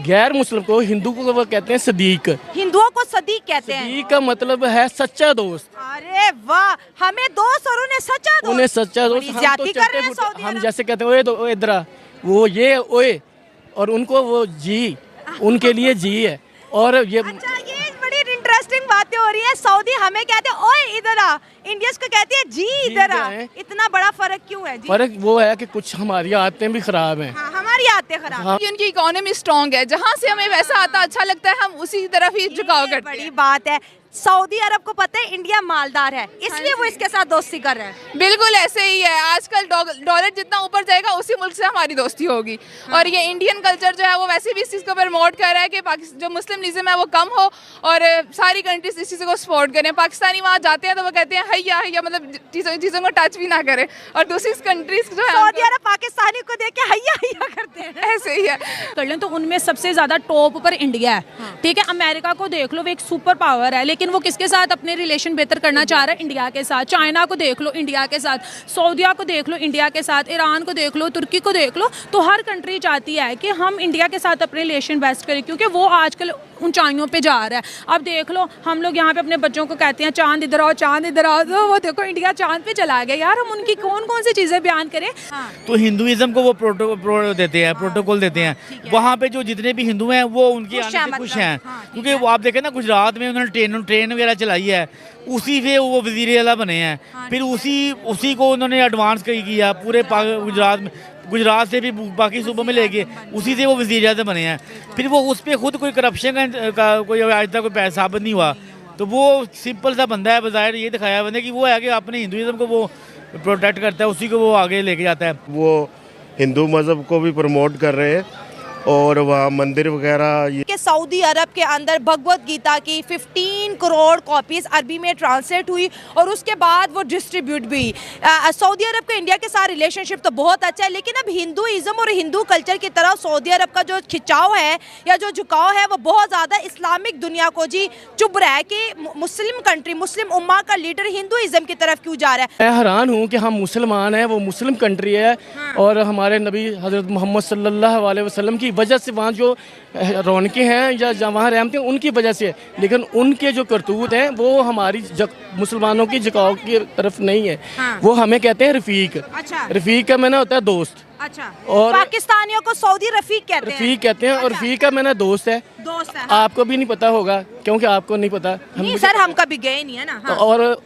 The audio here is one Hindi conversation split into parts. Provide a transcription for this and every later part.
गैर मुस्लिम को, हिंदू को वो कहते हैं सदीक। हिंदुओं को सदीक कहते हैं। सदीक का मतलब है सच्चा दोस्त। अरे वाह, हमें दोस्त और उन्हें सच्चा दोस्त। उन्हें सच्चा दोस्त। हम तो चट्टे फुटे, हम जैसे कहते हैं ओए इधर आ, वो ये ओए, और उनको वो जी, उनके लिए जी है। और ये अच्छा, ये बड़ी इंटरेस्टिंग बातें हो रही है। सऊदी हमें कहते हैं ओए इधर आ, इंडियंस को कहते हैं जी इधर आ। इतना बड़ा फर्क क्यों है जी? फर्क वो है कि कुछ हमारी आदतें भी खराब हैं। हाँ, हमारी आदतें खराब। हाँ। उनकी इकोनॉमी स्ट्रांग है, जहाँ से हमें वैसा आता अच्छा लगता है हम उसी तरफ ही झुकाव करते बड़ी हैं। बात है। सऊदी अरब को पता है इंडिया मालदार है, इसलिए वो इसके साथ दोस्ती कर रहे हैं। बिल्कुल ऐसे ही है। आजकल डॉलर जितना ऊपर जाएगा उसी मुल्क से हमारी दोस्ती होगी। और ये इंडियन कल्चर जो है वो वैसे भी इस चीज़ को प्रमोट कर रहा है कि जो मुस्लिमनिज्म है वो कम हो और सारी कंट्रीज इस चीज़ को सपोर्ट करें। पाकिस्तानी वहाँ जाते हैं तो वो कहते हैं हैया हैया, मतलब चीज़ों को टच भी ना करें। और दूसरी कंट्रीज जो है सऊदी अरब पाकिस्तानी को देख के हैया हैया करते हैं। ऐसे ही है। कर लें तो उनमें सबसे ज्यादा टॉप पर इंडिया है। ठीक है, अमेरिका को देख लो, वो एक सुपर पावर है, लेकिन वो किसके साथ अपने रिलेशन बेहतर करना चाह रहा है? इंडिया के साथ। चाइना को देख लो, इंडिया के साथ। सऊदीया को देख लो, इंडिया के साथ। ईरान को देख लो, तुर्की को देख लो। तो हर कंट्री चाहती है कि हम इंडिया के साथ अपने रिलेशन बेस्ट करें, क्योंकि वो आजकल ऊंचाइयों पे जा रहा है। अब देख लो, हम लोग यहाँ पे अपने बच्चों को कहते हैं चांद इधर आओ, चांद इधर आओ, तो वो देखो इंडिया चांद पे चला गया। यार हम उनकी कौन कौन सी चीजें बयान करें? तो हिंदुइज्म को वो देते हैं, प्रोटोकॉल देते हैं। वहाँ पे जो जितने भी हिंदू हैं वो उनके आने से खुश हैं, क्योंकि वो आप देखें ना गुजरात में उन्होंने ट्रेन वगैरह चलाई है, उसी से वो वजीर आला बने हैं। फिर उसी को उन्होंने एडवांस किया पूरे गुजरात से भी बाकी सूबों में लेके, उसी से वो वज़ीर आज़म बने हैं। फिर वो उस पर खुद कोई करप्शन का कोई आज तक कोई पैसा साबित नहीं हुआ। तो वो सिंपल सा बंदा है, बज़ाहिर ये दिखाया बंदे कि वो है कि अपने हिंदुइज्म को वो प्रोटेक्ट करता है, उसी को वो आगे लेके जाता है। वो हिंदू मज़हब को भी प्रमोट कर रहे हैं और वहाँ मंदिर वगैरह। कि सऊदी अरब के अंदर भगवत गीता की 15 करोड़ कॉपीज़ अरबी में ट्रांसलेट हुई और उसके बाद वो डिस्ट्रीब्यूट भी हुई। सऊदी अरब का इंडिया के साथ रिलेशनशिप तो बहुत अच्छा है, लेकिन अब हिंदुइज्म और हिंदू कल्चर की तरफ सऊदी अरब का जो खिंचाव है या जो झुकाव है वो बहुत ज़्यादा इस्लामिक दुनिया को जी चुभ रहा है कि मुस्लिम कंट्री, मुस्लिम उम्मा का लीडर हिंदुइज्म की तरफ क्यों जा रहा है। मैं हैरान हूँ कि हम मुसलमान हैं, वो मुस्लिम कंट्री है। और हमारे नबी हज़रत मोहम्मद सल्लल्लाहु अलैहि वसल्लम की वजह से वहाँ जो रौनकें हैं या वहाँ रहमतें उनकी वजह से, लेकिन उनके जो करतूत हैं वो हमारी मुसलमानों की झुकाव की तरफ नहीं है। वो हमें कहते हैं रफ़ीक। अच्छा। रफ़ीक का मैंने होता है दोस्त। अच्छा। और पाकिस्तानियों को सऊदी रफ़ीक कहते हैं। रफ़ीक कहते हैं। और रफ़ीक का मैंने दोस्त है। दोस्त है। आपको भी नहीं पता होगा, क्योंकि आपको नहीं पता। नहीं सर, हम कभी गए नहीं है ना। और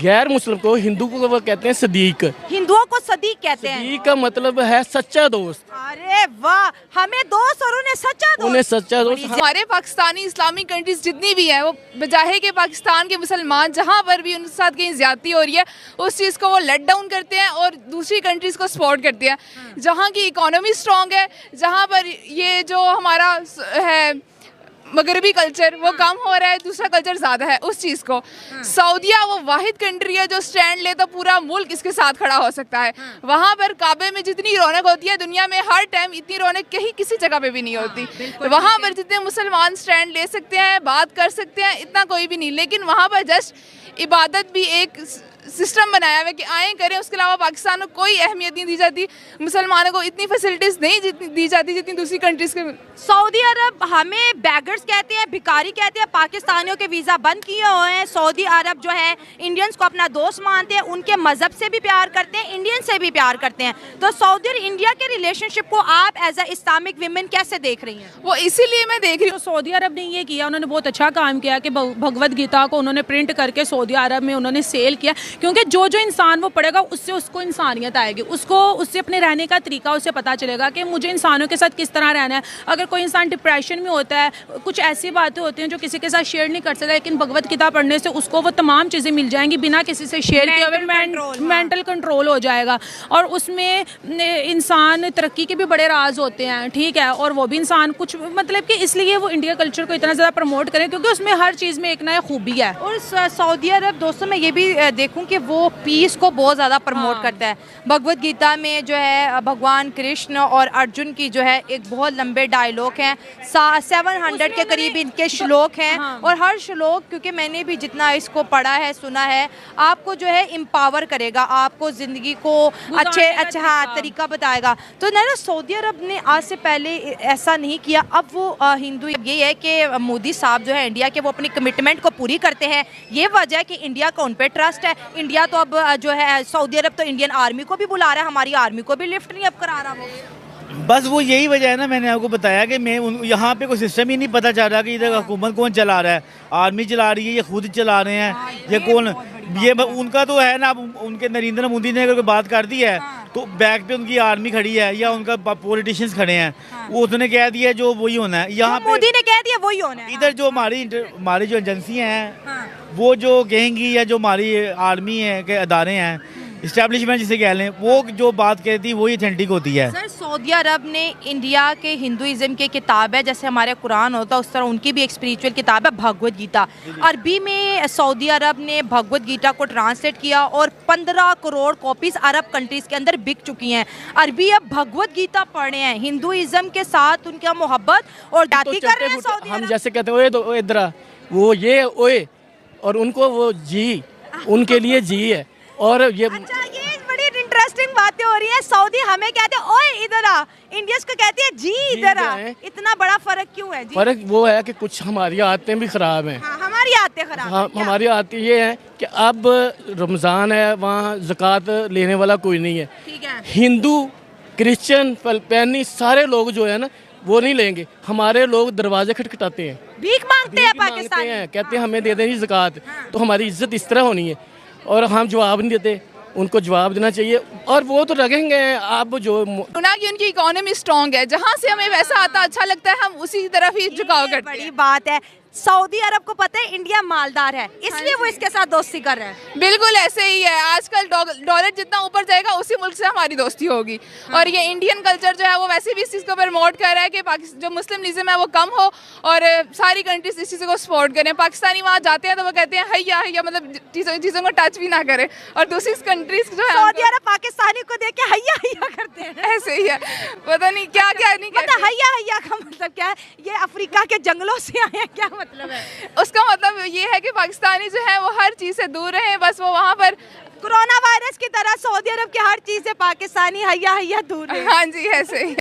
गैर मुस्लिम को, हिंदू को वो कहते हैं सदीक। हिंदुओं को सदीक कहते हैं। सदीक का मतलब है सच्चा दोस्त। अरे वाह, हमें दोस्त और उन्हें सच्चा दोस्त। उन्हें सच्चा दोस्त। हमारे पाकिस्तानी इस्लामिक कंट्रीज जितनी भी हैं वो बजाय के पाकिस्तान के मुसलमान जहाँ पर भी उनके साथ कहीं ज्यादती हो रही है उस चीज़ को वो लेट डाउन करते हैं और दूसरी कंट्रीज़ को सपोर्ट करते हैं। जहाँ की इकोनॉमी स्ट्रांग है, जहाँ पर ये जो हमारा है मगरबी कल्चर वो कम हो रहा है, दूसरा कल्चर ज़्यादा है उस चीज़ को। सऊदीया वो वाहिद कंट्री है जो स्टैंड ले तो पूरा मुल्क इसके साथ खड़ा हो सकता है। वहाँ पर काबे में जितनी रौनक होती है दुनिया में हर टाइम इतनी रौनक कहीं किसी जगह पे भी नहीं होती। वहाँ पर जितने मुसलमान स्टैंड ले सकते हैं, बात कर सकते हैं, इतना कोई भी नहीं। लेकिन वहाँ पर जस्ट इबादत भी एक सिस्टम बनाया हुआ है कि आए करें, उसके अलावा पाकिस्तान को कोई अहमियत नहीं दी जाती। मुसलमानों को इतनी फैसिलिटीज़ नहीं दी जाती जितनी दूसरी कंट्रीज़ के। सऊदी अरब हमें बैगर्स कहते हैं, भिखारी कहते हैं। पाकिस्तानियों के वीज़ा बंद किए हुए हैं। सऊदी अरब जो है इंडियंस को अपना दोस्त मानते हैं, उनके मज़हब से भी प्यार करते हैं, इंडियन से भी प्यार करते हैं। तो सऊदी और इंडिया के रिलेशनशिप को आप एज अ इस्लामिक विमेन कैसे देख रही हैं? वो इसीलिए मैं देख रही हूँ। तो सऊदी अरब ने ये किया, उन्होंने बहुत अच्छा काम किया कि भगवत गीता को उन्होंने प्रिंट करके सऊदी अरब में उन्होंने सेल किया, क्योंकि जो इंसान वो पढ़ेगा उससे उसको इंसानियत आएगी, उससे अपने रहने का तरीका उसे पता चलेगा कि मुझे इंसानों के साथ किस तरह रहना है। अगर कोई इंसान डिप्रेशन में होता है, कुछ ऐसी बातें होती हैं जो किसी के साथ शेयर नहीं कर सकता, लेकिन भगवत गीता पढ़ने से उसको वो तमाम चीज़ें मिल जाएंगी बिना किसी से शेयर किए हुए। मेंटल कंट्रोल हो जाएगा और उसमें इंसान तरक्की के भी बड़े राज होते हैं। ठीक है, और वो भी इंसान कुछ मतलब कि इसलिए वो इंडिया कल्चर को इतना ज़्यादा प्रमोट करें क्योंकि उसमें हर चीज़ में एक नया खूबी है। और सऊदी अरब दोस्तों मैं ये भी देखूँ हूँ कि वो पीस को बहुत ज़्यादा प्रमोट करता है। भगवत गीता में जो है भगवान कृष्ण और अर्जुन की जो है एक बहुत लंबे डायलॉग हैं, 700 के करीब इनके श्लोक हैं। और हर श्लोक, क्योंकि मैंने भी जितना इसको पढ़ा है सुना है, आपको जो है एम्पावर करेगा, आपको ज़िंदगी को अच्छे हाँ तरीका बताएगा। तो ना सऊदी अरब ने आज से पहले ऐसा नहीं किया। अब वो हिंदू ये है कि मोदी साहब जो है इंडिया के, वो अपनी कमिटमेंट को पूरी करते हैं। ये वजह है कि इंडिया का उन पे ट्रस्ट है। इंडिया तो अब जो है सऊदी अरब तो इंडियन आर्मी को भी बुला रहा है, हमारी आर्मी को भी लिफ्ट नहीं अब करा रहा वो। बस वो यही वजह है ना, मैंने आपको बताया कि मैं यहाँ पे कोई सिस्टम ही नहीं पता चल रहा कि इधर हुकूमत कौन चला रहा है। आर्मी चला रही है, ये खुद चला रहे हैं, ये कौन, ये उनका तो है ना। अब उनके नरेंद्र मोदी ने अगर कोई बात कर दी है तो बैक पे उनकी आर्मी खड़ी है या उनका पॉलिटिशियंस खड़े हैं, वो उसने कह दिया जो वही होना है। यहाँ मोदी ने कह दिया वही होना है। इधर जो हमारी जो एजेंसियाँ हैं वो जो कहेंगी, या जो हमारी आर्मी है के अदारे हैं, इस्टेब्लिशमेंट जिसे कह लें, वो जो बात कहती है वही ऑथेंटिक होती है। सर सऊदी अरब ने इंडिया के हिंदुइज्म की किताब है, जैसे हमारे कुरान होता है उस तरह उनकी भी एक स्पिरिचुअल किताब है भगवत गीता। अरबी में सऊदी अरब ने भगवत गीता को ट्रांसलेट किया और 15 करोड़ कॉपीज अरब कंट्रीज के अंदर बिक चुकी हैं। अरबी अब भगवत गीता पढ़ रहे हैं, हिंदुइज्म के साथ उनका मोहब्बत और जाति कर रहे हैं सऊदी हम अरब। जैसे कहते हैं ओए तो इधर वो ये ओए, और उनको वो जी, उनके लिए जी है। और ये अच्छा, ये बड़ी इंटरेस्टिंग बातें हो रही हैं। सऊदी हमें कहते हैं ओए इधर आ, इंडियंस को कहते हैं जी इधर आ। इतना बड़ा फर्क क्यों है जी? फर्क वो है कि कुछ हमारी आदतें भी ख़राब हैं। हाँ, हमारी आदतें खराब हाँ, हैं। क्या? हमारी आदतें ये है कि अब रमज़ान है, वहाँ ज़कात लेने वाला कोई नहीं है। ठीक है। हिंदू, क्रिश्चियन, फिलिपाइनी सारे लोग जो है ना वो नहीं लेंगे। हमारे लोग दरवाजे खटखटाते हैं, भीख मांगते हैं भीख मांगते पाकिस्तानी। हैं, कहते हैं हमें दे दें ज़कात। तो हमारी इज्जत इस तरह होनी है और हम जवाब नहीं देते, उनको जवाब देना चाहिए। और वो तो रखेंगे आप जो ना कि उनकी इकोनॉमी स्ट्रॉन्ग है, जहाँ से हमें वैसा आता अच्छा लगता है हम उसी तरफ ही झुकाव करते हैं। बड़ी बात है। सऊदी अरब को पता है इंडिया मालदार है, इसलिए वो इसके साथ दोस्ती कर रहे हैं। बिल्कुल ऐसे ही है। आजकल डॉलर जितना ऊपर जाएगा उसी मुल्क से हमारी दोस्ती होगी। और ये इंडियन कल्चर जो है वो वैसे भी इस चीज़ को प्रमोट कर रहा है कि जो मुस्लिम है वो कम हो और सारी कंट्रीज इस चीज़ को सपोर्ट करें। पाकिस्तानी वहाँ जाते हैं तो वो कहते हैं हैया हैया, मतलब चीज़ों को टच भी ना करें। और दूसरी कंट्रीज जो है सऊदी अरब पाकिस्तानी को देख के हैया हैया करते हैं। ऐसे ही है, पता नहीं क्या क्या नहीं पता हैया हैया का मतलब क्या है? ये अफ्रीका के जंगलों से आए हैं, क्या मतलब है? उसका मतलब ये है कि पाकिस्तानी जो है वो हर चीज़ से दूर रहे, बस वो वहाँ पर कोरोना वायरस की तरह सऊदी अरब की हर चीज़ से पाकिस्तानी हैया हैया दूर है। हाँ जी ऐसे ही।